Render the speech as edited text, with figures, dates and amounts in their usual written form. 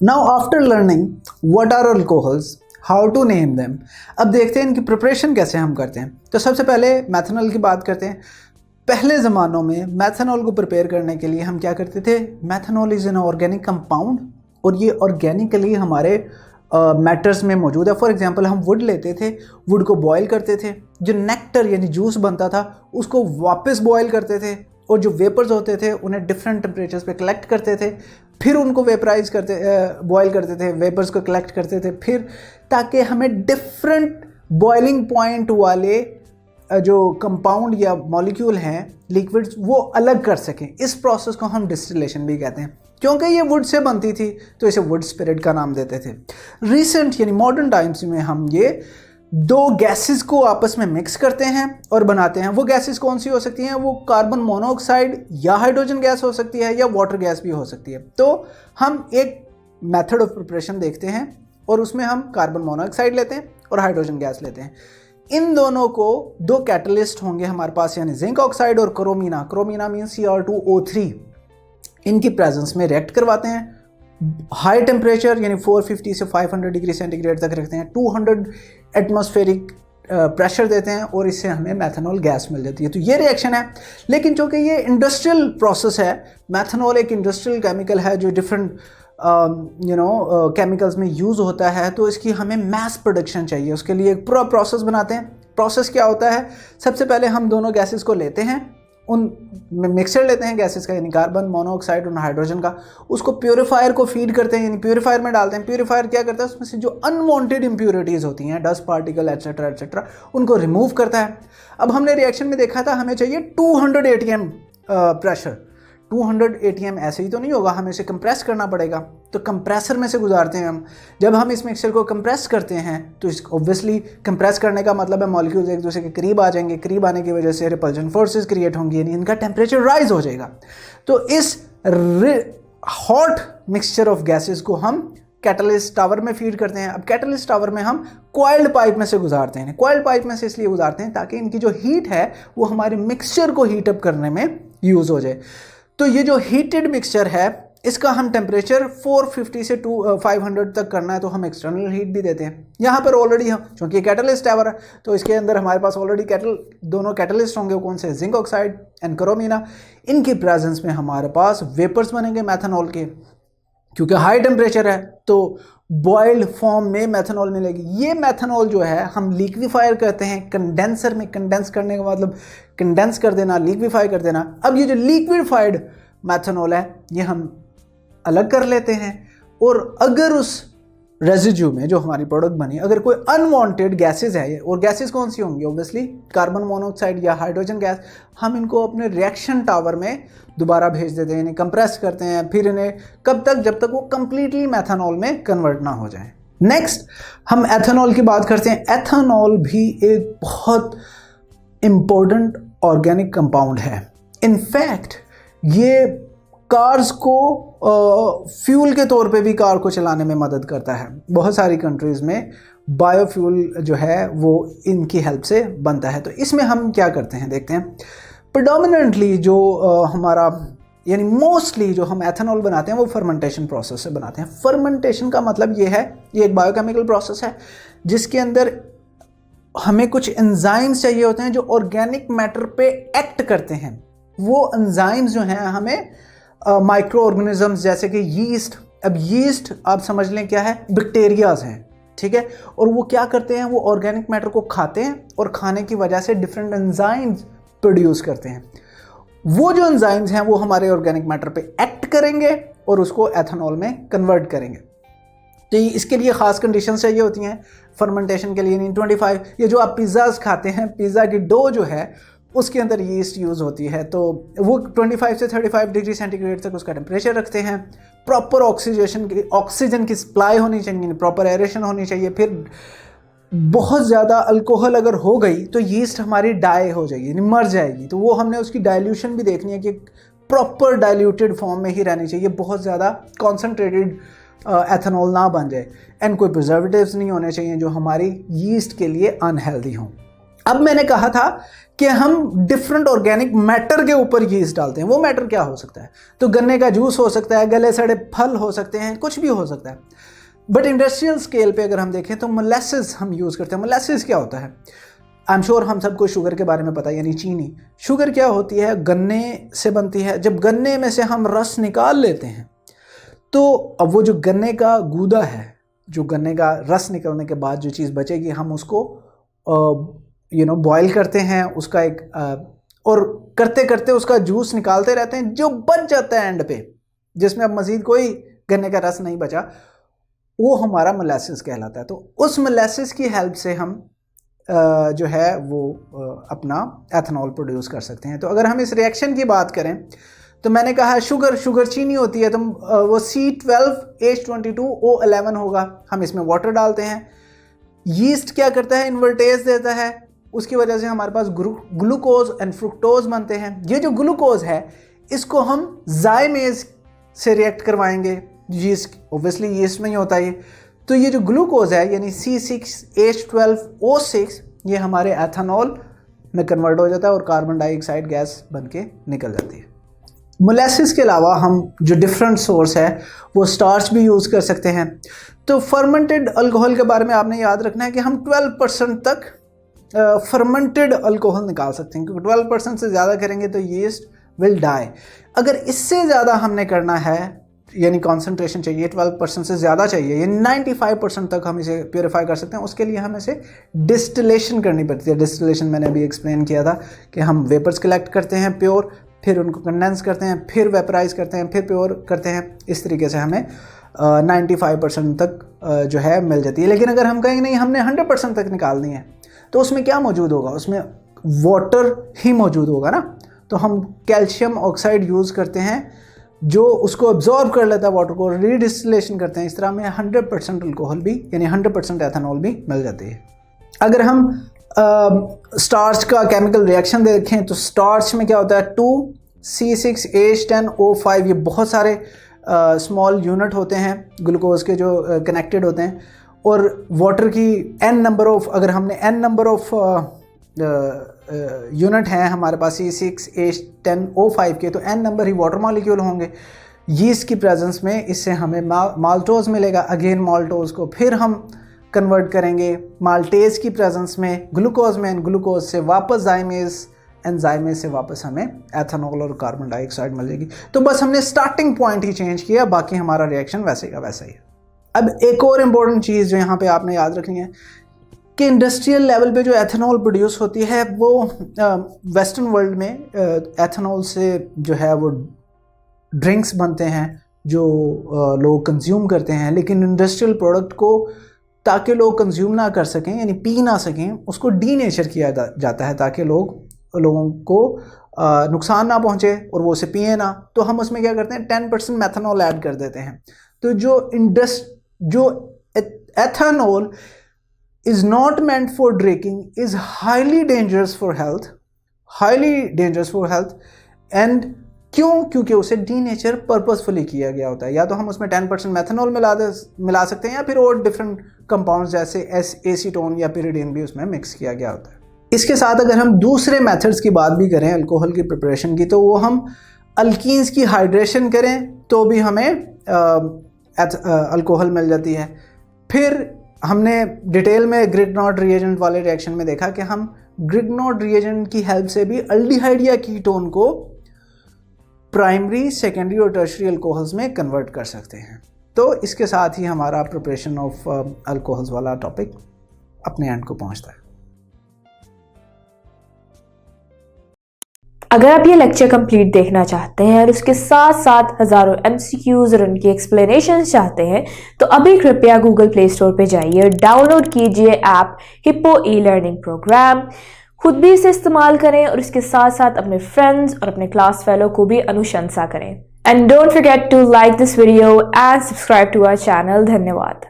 Now after learning what are alcohols, how to name them, अब देखते हैं इनकी प्रिपरेशन कैसे हम करते हैं। तो सबसे पहले मैथनॉल की बात करते हैं। पहले ज़मानों में मैथनॉल को प्रिपेयर करने के लिए हम क्या करते थे, methanol is an organic compound और ये ऑर्गेनिकली हमारे मैटर्स में मौजूद है। फॉर एग्जांपल हम वुड लेते थे, वुड को बॉयल करते थे, जो नेक्टर यानी जूस बनता था उसको वापस बॉयल करते थे और जो वेपर्स होते थे उन्हें डिफरेंट टेम्परेचर्स पे कलेक्ट करते थे, फिर उनको वेपराइज करते बॉयल करते थे, वेपर्स को कलेक्ट करते थे फिर, ताकि हमें डिफरेंट बॉइलिंग पॉइंट वाले जो कंपाउंड या मॉलिक्यूल हैं लिक्विड्स वो अलग कर सकें। इस प्रोसेस को हम डिस्टिलेशन भी कहते हैं। क्योंकि ये वुड से बनती थी तो इसे वुड स्पिरिट का नाम देते थे। रिसेंट यानी मॉडर्न टाइम्स में हम ये दो गैसेस को आपस में मिक्स करते हैं और बनाते हैं। वो गैसेस कौन सी हो सकती हैं, वो कार्बन मोनोऑक्साइड या हाइड्रोजन गैस हो सकती है या वाटर गैस भी हो सकती है। तो हम एक मेथड ऑफ प्रिपरेशन देखते हैं और उसमें हम कार्बन मोनोऑक्साइड लेते हैं और हाइड्रोजन गैस लेते हैं। इन दोनों को दो कैटलिस्ट होंगे हमारे पास, यानी जिंक ऑक्साइड और क्रोमीना। क्रोमीना मीन्स Cr2O3। इनकी प्रेजेंस में रिएक्ट करवाते हैं। हाई टेम्परेचर यानी 450 से 500 डिग्री सेंटीग्रेड तक रखते हैं। 200 एटमॉस्फेरिक प्रेशर देते हैं और इससे हमें मैथनॉल गैस मिल जाती है। तो ये रिएक्शन है। लेकिन चूँकि ये इंडस्ट्रियल प्रोसेस है, मैथनॉल एक इंडस्ट्रियल केमिकल है जो डिफरेंट केमिकल्स में यूज़ होता है, तो इसकी हमें मैस प्रोडक्शन चाहिए। उसके लिए एक पूरा प्रोसेस बनाते हैं। प्रोसेस क्या होता है, सबसे पहले हम दोनों गैसेस को लेते हैं, उन मिक्सचर लेते हैं गैसेस का यानी कार्बन मोनोऑक्साइड और हाइड्रोजन का, उसको प्योरीफायर को फीड करते हैं यानी प्योरीफायर में डालते हैं। प्योरीफायर क्या करता है, उसमें से जो अनवांटेड इंप्योरिटीज़ होती हैं, डस्ट पार्टिकल एट्सेट्रा एट्सेट्रा, उनको रिमूव करता है। अब हमने रिएक्शन में देखा था हमें चाहिए 200 ATM प्रेशर। 200 ATM ऐसे ही तो नहीं होगा, हमें इसे कंप्रेस करना पड़ेगा। तो कंप्रेसर में से गुजारते हैं हम। जब हम इस मिक्सचर को कंप्रेस करते हैं तो इस ऑब्वियसली कंप्रेस करने का मतलब है मॉलिक्यूल्स एक दूसरे के करीब आ जाएंगे। करीब आने की वजह से रिपल्जन फोर्सेस क्रिएट होंगी यानी इनका टेम्परेचर राइज हो जाएगा। तो इस हॉट मिक्सचर ऑफ गैसेस को हम कैटलिस्ट टावर में फीड करते हैं। अब कैटलिस्ट टावर में हम कॉइल्ड पाइप में से गुजारते हैं। कॉइल्ड पाइप में से इसलिए गुजारते हैं ताकि इनकी जो हीट है वो हमारे मिक्सचर को हीट अप करने में यूज़ हो जाए। तो ये जो हीटेड मिक्सचर है इसका हम टेम्परेचर 450 से 500 तक करना है, तो हम एक्सटर्नल हीट भी देते हैं। यहाँ पर ऑलरेडी हम, क्योंकि कैटलिस्ट टावर है तो इसके अंदर हमारे पास ऑलरेडी दोनों कैटलिस्ट होंगे। कौन से, जिंक ऑक्साइड एंड क्रोमीना। इनकी प्रेजेंस में हमारे पास वेपर्स बनेंगे मैथनॉल के। क्योंकि हाई टेम्परेचर है तो बॉइल्ड फॉर्म में मैथनॉल मिलेगी। ये मैथनॉल जो है हम लिक्विफायर करते हैं कंडेंसर में। कंडेंस करने का मतलब कंडेंस कर देना, लिक्विफाई कर देना। अब ये जो लिक्विफाइड मैथनॉल है ये हम अलग कर लेते हैं और अगर उस रेजिड्यू में जो हमारी प्रोडक्ट बनी अगर कोई अनवांटेड गैसेस है, और गैसेस कौन सी होंगी, ऑब्वियसली कार्बन मोनोऑक्साइड या हाइड्रोजन गैस, हम इनको अपने रिएक्शन टावर में दोबारा भेज देते हैं, इन्हें कंप्रेस करते हैं। फिर इन्हें कब तक, जब तक वो कंप्लीटली मैथनॉल में कन्वर्ट ना हो जाए। नेक्स्ट हम एथेनॉल की बात करते हैं। एथेनॉल भी एक बहुत इम्पोर्टेंट ऑर्गेनिक कंपाउंड है। इनफैक्ट ये कार्स को फ्यूल के तौर पे भी कार को चलाने में मदद करता है। बहुत सारी कंट्रीज़ में बायोफ्यूल जो है वो इनकी हेल्प से बनता है। तो इसमें हम क्या करते हैं देखते हैं। प्रेडोमिनेंटली जो हमारा यानी मोस्टली जो हम एथेनॉल बनाते हैं वो फर्मेंटेशन प्रोसेस से बनाते हैं। फर्मेंटेशन का मतलब ये है, ये एक बायोकेमिकल प्रोसेस है जिसके अंदर हमें कुछ एंजाइम्स चाहिए होते हैं जो ऑर्गेनिक मैटर पे एक्ट करते हैं। वो एंजाइम्स जो हैं हमें माइक्रो ऑर्गेनिजम्स जैसे कि यीस्ट। अब यीस्ट आप समझ लें क्या है, बैक्टीरियाज हैं, ठीक है। और वो क्या करते हैं, वो ऑर्गेनिक मैटर को खाते हैं और खाने की वजह से डिफरेंट एंजाइम्स प्रोड्यूस करते हैं। वो जो एंजाइम्स हैं वो हमारे ऑर्गेनिक मैटर पे एक्ट करेंगे और उसको एथेनॉल में कन्वर्ट करेंगे। तो इसके लिए ख़ास कंडीशन चाहिए होती हैं फर्मेंटेशन के लिए। 25 ये जो आप पिज़्ज़ाज खाते हैं, पिज़्ज़ा की डो जो है उसके अंदर यीस्ट यूज़ होती है। तो वो 25 से 35 डिग्री सेंटीग्रेड तक उसका टेम्परेचर रखते हैं। प्रॉपर ऑक्सीजन की सप्लाई होनी चाहिए, प्रॉपर एरेशन होनी चाहिए। फिर बहुत ज़्यादा अल्कोहल अगर हो गई तो यीस्ट हमारी डाई हो जाएगी, यानी मर जाएगी। तो वो हमने उसकी डाइल्यूशन भी देखनी है कि प्रॉपर डाइल्यूटेड फॉर्म में ही रहनी चाहिए, बहुत ज़्यादा कॉन्सनट्रेटेड एथेनॉल ना बन जाए। एंड कोई प्रिजर्वेटिव्स नहीं होने चाहिए जो हमारी यीस्ट के लिए अनहेल्दी हों। अब मैंने कहा था कि हम डिफरेंट ऑर्गेनिक मैटर के ऊपर यीस्ट डालते हैं। वो मैटर क्या हो सकता है? तो गन्ने का जूस हो सकता है, गले सड़े फल हो सकते हैं, कुछ भी हो सकता है। बट इंडस्ट्रियल स्केल पे अगर हम देखें तो मोलेसिस हम यूज़ करते हैं। मोलेसिस क्या होता है? आई एम श्योर हम सबको शुगर के बारे में पता है, यानी चीनी। शुगर क्या होती है? गन्ने से बनती है। जब गन्ने में से हम रस निकाल लेते हैं तो अब वो जो गन्ने का गूदा है, जो गन्ने का रस निकलने के बाद जो चीज़ बचेगी, हम उसको बॉयल करते हैं, उसका एक और करते करते उसका जूस निकालते रहते हैं। जो बच जाता है एंड पे, जिसमें अब मज़ीद कोई गन्ने का रस नहीं बचा, वो हमारा मोलेसिस कहलाता है। तो उस मोलेसिस की हेल्प से हम जो है वो अपना एथनॉल प्रोड्यूस कर सकते हैं। तो अगर हम इस रिएक्शन की बात करें तो मैंने कहा शुगर चीनी होती है, तो वो C12H22O11 होगा। हम इसमें वाटर डालते हैं। यीस्ट क्या करता है? इन्वर्टेज देता है। उसकी वजह से हमारे पास ग्लूकोज एंड फ्रुक्टोज बनते हैं। ये जो ग्लूकोज है इसको हम जाइमेज से रिएक्ट करवाएंगे। यीस्ट ऑब्वियसली यीस्ट में ही होता है ये। तो ये जो ग्लूकोज है यानी C6H12O6 ये हमारे एथेनॉल में कन्वर्ट हो जाता है और कार्बन डाइऑक्साइड गैस बन के निकल जाती है। मोलेसिस के अलावा हम जो डिफरेंट सोर्स है वो स्टार्च भी यूज़ कर सकते हैं। तो फर्मेंटेड अल्कोहल के बारे में आपने याद रखना है कि हम 12% तक फर्मेंटेड अल्कोहल निकाल सकते हैं, क्योंकि 12% से ज़्यादा करेंगे तो यीस्ट विल डाई। अगर इससे ज़्यादा हमने करना है, यानी कॉन्सेंट्रेशन चाहिए 12% से ज़्यादा चाहिए, यानी 95% तक हम इसे प्योरीफाई कर सकते हैं, उसके लिए हम इसे डिस्टिलेशन करनी पड़ती है। डिस्टिलेशन मैंने अभी एक्सप्लेन किया था कि हम वेपर्स कलेक्ट करते हैं प्योर, फिर उनको कंडेंस करते हैं, फिर वेपराइज करते हैं, फिर प्योर करते हैं। इस तरीके से हमें 95% तक जो है मिल जाती है। लेकिन अगर हम कहेंगे नहीं हमने 100% तक निकालनी है, तो उसमें क्या मौजूद होगा? उसमें वाटर ही मौजूद होगा ना। तो हम कैल्शियम ऑक्साइड यूज़ करते हैं जो उसको एब्जॉर्ब कर लेता है वाटर को, रीडिस्टिलेशन करते हैं। इस तरह में 100% अल्कोहल भी यानी 100% एथेनॉल भी मिल जाती है। अगर हम स्टार्च का केमिकल रिएक्शन देखें तो स्टार्च में क्या होता है? 2C6H10O5 ये बहुत सारे स्मॉल यूनिट होते हैं ग्लूकोज के जो कनेक्टेड होते हैं, और वाटर की n नंबर ऑफ, अगर हमने n नंबर ऑफ यूनिट हैं हमारे पास C6H10O5 के, तो n नंबर ही वाटर मॉलिक्यूल होंगे। यीस्ट की प्रेजेंस में इससे हमें माल्टोज मिलेगा। अगेन माल्टोज को फिर हम कन्वर्ट करेंगे माल्टेज की प्रेजेंस में ग्लूकोज में, ग्लूकोज से वापस जाइमेज, एंजाइमेज से वापस हमें एथेनॉल और कार्बन डाइऑक्साइड मिल जाएगी। तो बस हमने स्टार्टिंग पॉइंट ही चेंज किया, बाकी हमारा रिएक्शन वैसे का वैसा ही है। अब एक और इम्पॉर्टेंट चीज़ जो यहाँ पे आपने याद रखनी है कि इंडस्ट्रियल लेवल पे जो एथेनॉल प्रोड्यूस होती है वो वेस्टर्न वर्ल्ड में एथेनॉल से जो है वो ड्रिंक्स बनते हैं जो लोग कंज्यूम करते हैं। लेकिन इंडस्ट्रियल प्रोडक्ट को ताकि लोग कंज्यूम ना कर सकें यानी पी ना सकें, उसको डीनेचर किया जाता है ताकि लोगों को नुकसान ना पहुंचे और वो उसे पिए ना। तो हम उसमें क्या करते हैं? 10% मेथनॉल ऐड कर देते हैं। तो जो ethanol is not meant for drinking is highly dangerous for health and क्योंकि उसे डीनेचर पर्पसफुली किया गया होता है। या तो हम उसमें 10% मेथनॉल मिला सकते हैं या फिर और डिफरेंट कंपाउंड्स जैसे एसीटोन या पिरिडीन भी उसमें मिक्स किया गया होता है। इसके साथ अगर हम दूसरे मेथड्स की बात भी करें अल्कोहल की प्रिपरेशन की, तो वो हम अल्कीन्स की हाइड्रेशन करें तो भी हमें अल्कोहल मिल जाती है। फिर हमने डिटेल में ग्रिग्नॉड रिएजेंट वाले रिएक्शन में देखा कि हम ग्रिग्नॉड रिएजेंट की हेल्प से भी अल्डिहाइड या कीटोन को प्राइमरी, सेकेंडरी और टर्शरी अल्कोहल्स में कन्वर्ट कर सकते हैं। तो इसके साथ ही हमारा प्रिपरेशन ऑफ अल्कोहल्स वाला टॉपिक अपने एंड को पहुंचता है। अगर आप ये लेक्चर कंप्लीट देखना चाहते हैं और उसके साथ साथ हज़ारों MCQs और उनकी एक्सप्लेनेशंस चाहते हैं तो अभी कृपया गूगल प्ले स्टोर पे जाइए और डाउनलोड कीजिए ऐप हिप्पो ई-लर्निंग प्रोग्राम। खुद भी इसे इस्तेमाल करें और इसके साथ साथ अपने फ्रेंड्स और अपने क्लास फेलो को भी अनुशंसा करें। And don't forget to like this video and subscribe to our channel. धन्यवाद।